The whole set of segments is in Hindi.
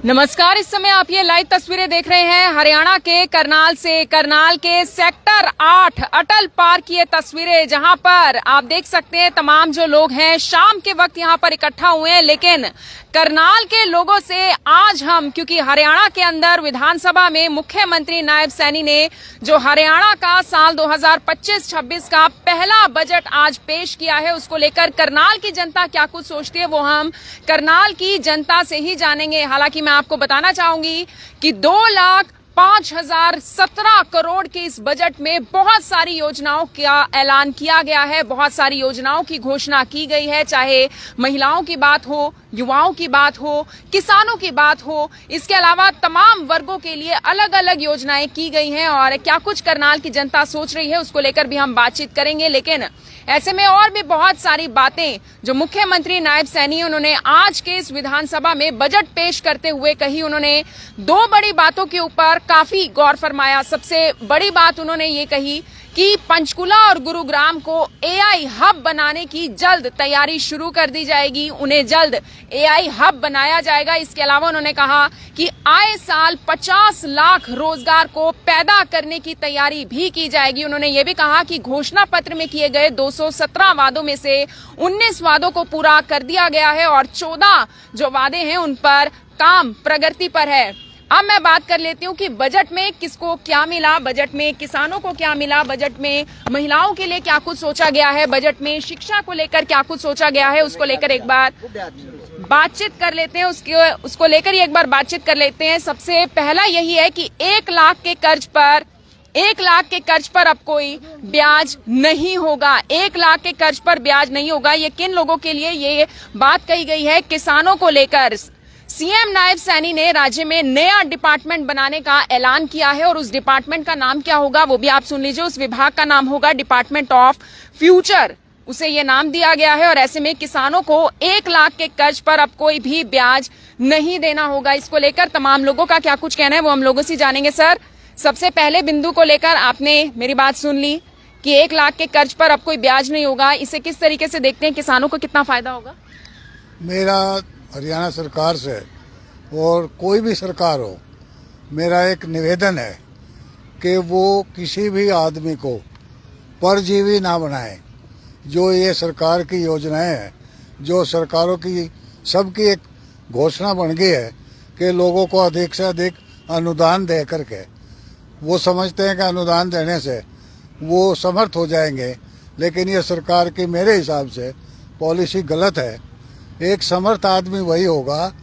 नमस्कार, इस समय आप ये लाइव तस्वीरें देख रहे हैं हरियाणा के करनाल से। करनाल के सेक्टर 8 अटल पार्क की ये तस्वीरें, जहां पर आप देख सकते हैं तमाम जो लोग हैं शाम के वक्त यहां पर इकट्ठा हुए हैं। लेकिन करनाल के लोगों से आज हम, क्योंकि हरियाणा के अंदर विधानसभा में मुख्यमंत्री नायब सैनी ने जो हरियाणा का साल 2025-26 का पहला बजट आज पेश किया है, उसको लेकर करनाल की जनता क्या कुछ सोचती है वो हम करनाल की जनता से ही जानेंगे। हालांकि मैं आपको बताना चाहूंगी कि 2,05,017 करोड़ के इस बजट में बहुत सारी योजनाओं का ऐलान किया गया है, बहुत सारी योजनाओं की घोषणा की गई है, चाहे महिलाओं की बात हो, युवाओं की बात हो, किसानों की बात हो। इसके अलावा तमाम वर्गों के लिए अलग अलग योजनाएं की गई हैं और क्या कुछ करनाल की जनता सोच रही है उसको लेकर भी हम बातचीत करेंगे। लेकिन ऐसे में और भी बहुत सारी बातें जो मुख्यमंत्री नायब सैनी उन्होंने आज के इस विधानसभा में बजट पेश करते हुए कही। उन्होंने दो बड़ी बातों के ऊपर काफी गौर फरमाया। सबसे बड़ी बात उन्होंने ये कही कि पंचकुला और गुरुग्राम को एआई हब बनाने की जल्द तैयारी शुरू कर दी जाएगी, उन्हें जल्द एआई हब बनाया जाएगा। इसके अलावा उन्होंने कहा कि आए साल 50 लाख रोजगार को पैदा करने की तैयारी भी की जाएगी। उन्होंने ये भी कहा कि घोषणा पत्र में किए गए 217 वादों में से 19 वादों को पूरा कर दिया गया है और 14 जो वादे हैं उन पर काम प्रगति पर है। अब मैं बात कर लेती हूँ कि बजट में किसको क्या मिला, बजट में किसानों को क्या मिला, बजट में महिलाओं के लिए क्या कुछ सोचा गया है, बजट में शिक्षा को लेकर क्या कुछ सोचा गया है, उसको लेकर एक बार बातचीत कर लेते हैं। उसको लेकर ही एक बार बातचीत कर लेते हैं। सबसे पहला यही है कि 1 लाख के कर्ज पर अब कोई ब्याज नहीं होगा। 1 लाख के कर्ज पर ब्याज नहीं होगा। ये किन लोगों के लिए ये बात कही गई है? किसानों को लेकर सीएम नायब सैनी ने राज्य में नया डिपार्टमेंट बनाने का ऐलान किया है और उस डिपार्टमेंट का नाम क्या होगा वो भी आप सुन लीजिए। उस विभाग का नाम होगा डिपार्टमेंट ऑफ फ्यूचर, उसे ये नाम दिया गया है। और ऐसे में किसानों को 1 लाख के कर्ज पर अब कोई भी ब्याज नहीं देना होगा। इसको लेकर तमाम लोगों का क्या कुछ कहना है वो हम लोगों से जानेंगे। सर, सबसे पहले बिंदु को लेकर आपने मेरी बात सुन ली कि 1 लाख के कर्ज पर अब कोई ब्याज नहीं होगा, इसे किस तरीके से देखते हैं? किसानों को कितना फायदा होगा? मेरा हरियाणा सरकार से और कोई भी सरकार हो, मेरा एक निवेदन है कि वो किसी भी आदमी को परजीवी ना बनाए। जो ये सरकार की योजनाएं हैं, जो सरकारों की सबकी एक घोषणा बन गई है कि लोगों को अधिक से अधिक अनुदान दे करके, वो समझते हैं कि अनुदान देने से वो समर्थ हो जाएंगे, लेकिन ये सरकार की मेरे हिसाब से पॉलिसी गलत है। एक समर्थ आदमी वही होगा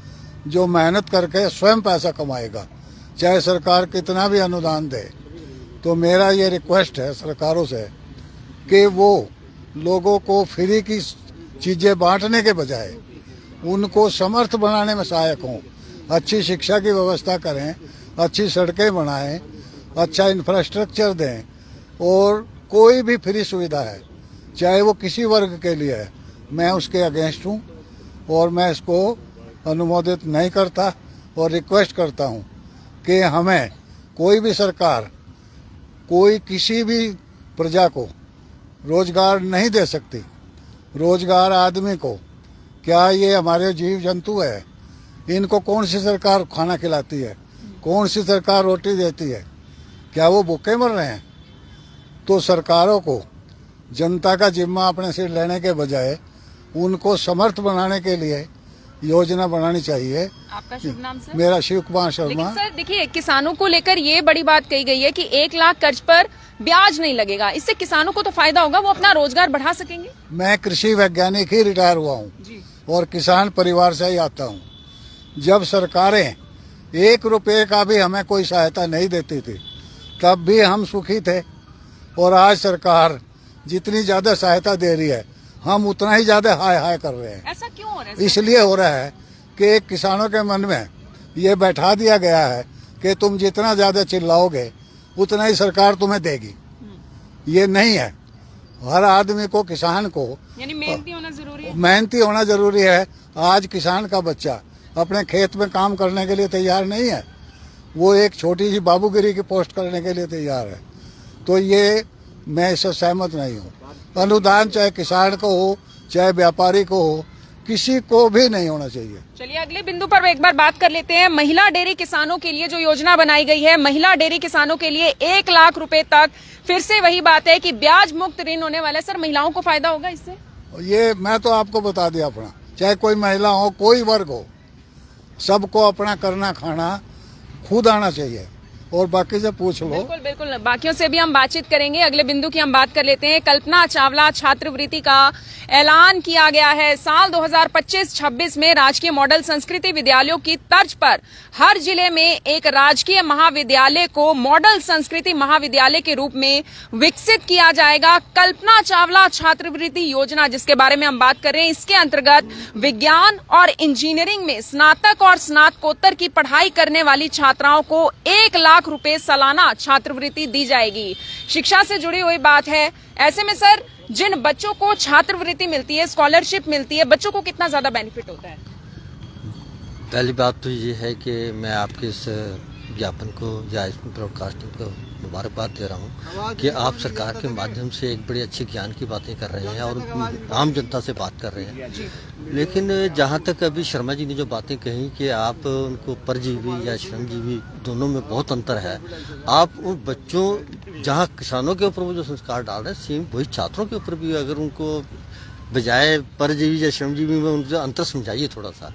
जो मेहनत करके स्वयं पैसा कमाएगा, चाहे सरकार कितना भी अनुदान दे। तो मेरा ये रिक्वेस्ट है सरकारों से कि वो लोगों को फ्री की चीज़ें बांटने के बजाय उनको समर्थ बनाने में सहायक हों। अच्छी शिक्षा की व्यवस्था करें, अच्छी सड़कें बनाएं, अच्छा इंफ्रास्ट्रक्चर दें और कोई भी फ्री सुविधा है चाहे वो किसी वर्ग के लिए है, मैं उसके अगेंस्ट हूँ और मैं इसको अनुमोदित नहीं करता और रिक्वेस्ट करता हूँ कि हमें कोई भी सरकार कोई किसी भी प्रजा को रोजगार नहीं दे सकती। रोजगार आदमी को, क्या ये हमारे जीव जंतु है? इनको कौन सी सरकार खाना खिलाती है? कौन सी सरकार रोटी देती है? क्या वो भूखे मर रहे हैं? तो सरकारों को जनता का जिम्मा अपने सिर लेने के बजाय उनको समर्थ बनाने के लिए योजना बनानी चाहिए। आपका शुभ नाम सर? मेरा शिव कुमार शर्मा। लेकिन सर देखिए, किसानों को लेकर ये बड़ी बात कही गई है कि 1 लाख कर्ज पर ब्याज नहीं लगेगा, इससे किसानों को तो फायदा होगा, वो अपना रोजगार बढ़ा सकेंगे। मैं कृषि वैज्ञानिक ही रिटायर हुआ हूँ और किसान परिवार से ही आता हूँ। जब सरकारें 1 रुपये का भी हमें कोई सहायता नहीं देती थी तब भी हम सुखी थे, और आज सरकार जितनी ज्यादा सहायता दे रही है हम उतना ही ज्यादा हाय हाय कर रहे हैं। ऐसा क्यों हो रहा है? इसलिए हो रहा है कि किसानों के मन में ये बैठा दिया गया है कि तुम जितना ज्यादा चिल्लाओगे उतना ही सरकार तुम्हें देगी। ये नहीं है। हर आदमी को, किसान को यानी मेहनती होना जरूरी है। मेहनती होना जरूरी है। आज किसान का बच्चा अपने खेत में काम करने के लिए तैयार नहीं है, वो एक छोटी सी बाबूगिरी की पोस्ट करने के लिए तैयार है। तो ये मैं इससे सहमत नहीं हूँ। अनुदान चाहे किसान को हो चाहे व्यापारी को हो, किसी को भी नहीं होना चाहिए। चलिए अगले बिंदु पर एक बार बात कर लेते हैं। महिला डेयरी किसानों के लिए जो योजना बनाई गई है, महिला डेयरी किसानों के लिए 1 लाख रुपए तक, फिर से वही बात है कि ब्याज मुक्त ऋण होने वाला है। सर, महिलाओं को फायदा होगा इससे? ये मैं तो आपको बता दिया अपना, चाहे कोई महिला हो, कोई वर्ग हो, सबको अपना करना खाना खुद आना चाहिए, और बाकी से पूछ लो। बिल्कुल बिल्कुल, बाकियों से भी हम बातचीत करेंगे। अगले बिंदु की हम बात कर लेते हैं। कल्पना चावला छात्रवृत्ति का ऐलान किया गया है। साल 2025-26 में राजकीय मॉडल संस्कृति विद्यालयों की तर्ज पर हर जिले में एक राजकीय महाविद्यालय को मॉडल संस्कृति महाविद्यालय के रूप में विकसित किया जाएगा। कल्पना चावला छात्रवृत्ति योजना जिसके बारे में हम बात कर रहे हैं, इसके अंतर्गत विज्ञान और इंजीनियरिंग में स्नातक और स्नातकोत्तर की पढ़ाई करने वाली छात्राओं को 1 लाख रुपए सालाना छात्रवृत्ति दी जाएगी। शिक्षा से जुड़ी हुई बात है। ऐसे में सर, जिन बच्चों को छात्रवृत्ति मिलती है, स्कॉलरशिप मिलती है, बच्चों को कितना ज्यादा बेनिफिट होता है? पहली बात तो ये है कि मैं आपके इस ज्ञापन को या इस ब्रॉडकास्टिंग को मुबारकबाद दे रहा हूँ कि आप सरकार के माध्यम से एक बड़ी अच्छी ज्ञान की बातें कर रहे हैं और आम जनता से बात कर रहे हैं। लेकिन जहाँ तक अभी शर्मा जी ने जो बातें कही कि आप उनको परजीवी या श्रमजीवी दोनों में बहुत अंतर है। आप उन बच्चों, जहाँ किसानों के ऊपर वो जो संस्कार डाल रहे हैं, सेम वही छात्रों के ऊपर भी अगर उनको बजाय परजीवी या श्रमजीवी में उनका अंतर समझाइए थोड़ा सा।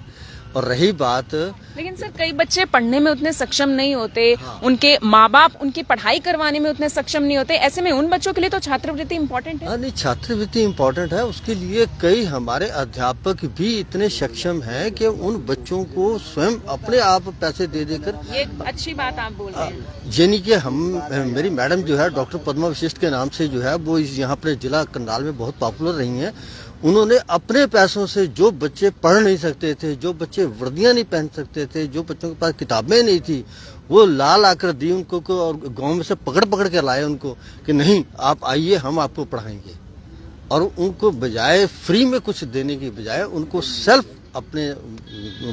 और रही बात, लेकिन सर कई बच्चे पढ़ने में उतने सक्षम नहीं होते, उनके माँ बाप उनकी पढ़ाई करवाने में उतने सक्षम नहीं होते। ऐसे में उन बच्चों के लिए तो छात्रवृत्ति इम्पोर्टेंट है। नहीं, छात्रवृत्ति इम्पोर्टेंट है, उसके लिए कई हमारे अध्यापक भी इतने सक्षम हैं कि उन बच्चों को स्वयं अपने आप पैसे दे देकर, ये अच्छी बात आप बोल रहे हैं। यानी कि मेरी मैडम जो है डॉक्टर पद्मा विशिष्ट के नाम से जो है वो यहाँ पर जिला करनाल में बहुत पॉपुलर रही हैं। उन्होंने अपने पैसों से जो बच्चे पढ़ नहीं सकते थे, जो बच्चे वर्दियां नहीं पहन सकते थे, जो बच्चों के पास किताबें नहीं थी, वो ला आकर दी उनको को, और गांव में से पकड़ पकड़ के लाए उनको कि नहीं आप आइए, हम आपको पढ़ाएंगे। और उनको बजाय फ्री में कुछ देने की बजाय उनको सेल्फ अपने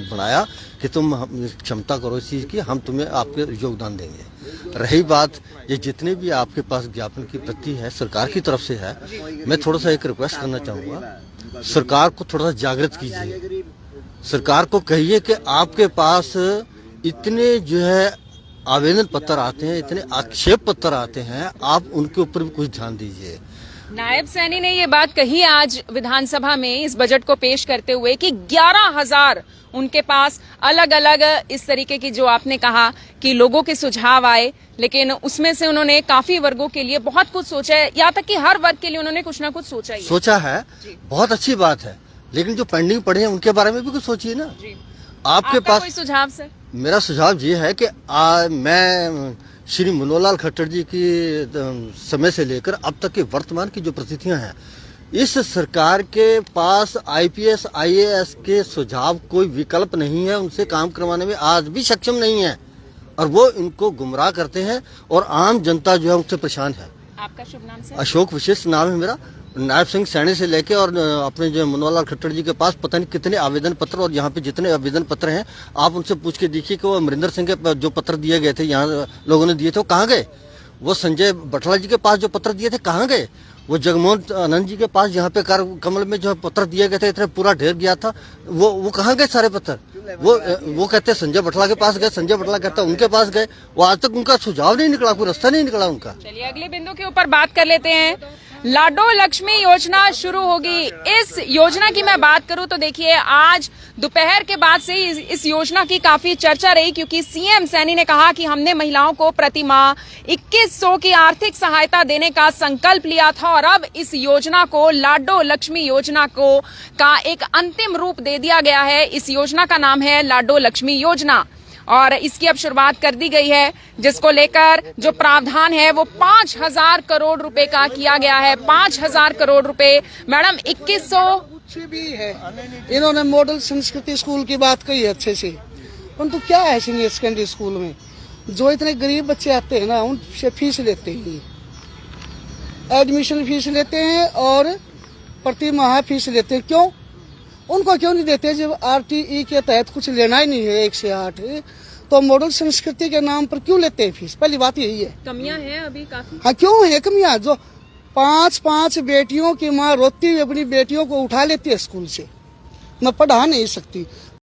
बनाया कि तुम क्षमता करो इस चीज़ की, हम तुम्हें आपके योगदान देंगे। रही बात ये जितने भी आपके पास ज्ञापन की प्रति है सरकार की तरफ से है, मैं थोड़ा सा एक रिक्वेस्ट करना चाहूँगा, सरकार को थोड़ा सा जागृत कीजिए। सरकार को कहिए कि आपके पास इतने जो है आवेदन पत्र आते हैं, इतने आक्षेप पत्र आते हैं, आप उनके ऊपर भी कुछ ध्यान दीजिए। नायब सैनी ने ये बात कही आज विधानसभा में इस बजट को पेश करते हुए कि 11,000 उनके पास अलग अलग इस तरीके की, जो आपने कहा कि लोगों के सुझाव आए, लेकिन उसमें से उन्होंने काफी वर्गों के लिए बहुत कुछ सोचा है, यहाँ तक कि हर वर्ग के लिए उन्होंने कुछ ना कुछ सोचा है। बहुत अच्छी बात है, लेकिन जो पेंडिंग पड़े हैं उनके बारे में भी कुछ सोचिए ना। आपके पास कोई सुझाव? सर, मेरा सुझाव ये है कि मैं श्री मनोहर खट्टर जी की समय से लेकर अब तक के वर्तमान की जो परिस्थितियां हैं, इस सरकार के पास आईपीएस आईएएस के सुझाव कोई विकल्प नहीं है, उनसे काम करवाने में आज भी सक्षम नहीं है, और वो इनको गुमराह करते हैं और आम जनता जो है उससे परेशान है। आपका शुभ नाम सर? अशोक विशिष्ट नाम है मेरा। नायब सिंह सैनी से लेके और अपने जो मनोहर खट्टर जी के पास पता नहीं कितने आवेदन पत्र, और यहाँ पे जितने आवेदन पत्र हैं आप उनसे पूछ के देखिए कि वो अमरिंदर सिंह के जो पत्र दिए गए थे, यहाँ लोगों ने दिए थे, वो कहाँ गए? वो संजय बटला जी के पास जो पत्र दिए थे कहाँ गए? वो जगमोहन आनंद जी के पास जहाँ पे कमल में जो पत्र दिए गए थे, इतने पूरा ढेर गया था, वो कहाँ गए सारे पत्र? वो कहते संजय बटला के पास गए, संजय बटला कहता उनके पास गए, वो आज तक उनका सुझाव नहीं निकला, कोई रास्ता नहीं निकला उनका। चलिए अगले बिंदु के ऊपर बात कर लेते हैं। लाडो लक्ष्मी योजना शुरू होगी। इस योजना की मैं बात करूं तो देखिए, आज दोपहर के बाद से इस योजना की काफी चर्चा रही, क्योंकि सीएम सैनी ने कहा कि हमने महिलाओं को प्रति माह 2100 की आर्थिक सहायता देने का संकल्प लिया था, और अब इस योजना को, लाडो लक्ष्मी योजना को का एक अंतिम रूप दे दिया गया है। इस योजना का नाम है लाडो लक्ष्मी योजना, और इसकी अब शुरुआत कर दी गई है, जिसको लेकर जो प्रावधान है वो 5,000 करोड़ रुपए का किया गया है। 5,000 करोड़ रुपए। मैडम 2100 भी है। इन्होंने मॉडल संस्कृति स्कूल की बात कही है अच्छे से, परंतु क्या है सीनियर सेकेंडरी स्कूल में जो इतने गरीब बच्चे आते हैं ना, उनसे फीस लेते हैं, एडमिशन फीस लेते हैं और प्रति माह फीस लेते हैं। क्यों? उनको क्यों नहीं देते? जब आरटीई के तहत कुछ लेना ही नहीं है 1 से 8, तो मॉडल संस्कृति के नाम पर क्यों लेते हैं फीस? पहली बात यही है। कमियां हैं अभी काफी। हाँ, क्यों है कमियां? जो 5-5 बेटियों की माँ रोती हुई अपनी बेटियों को उठा लेती है स्कूल से, मैं पढ़ा नहीं सकती।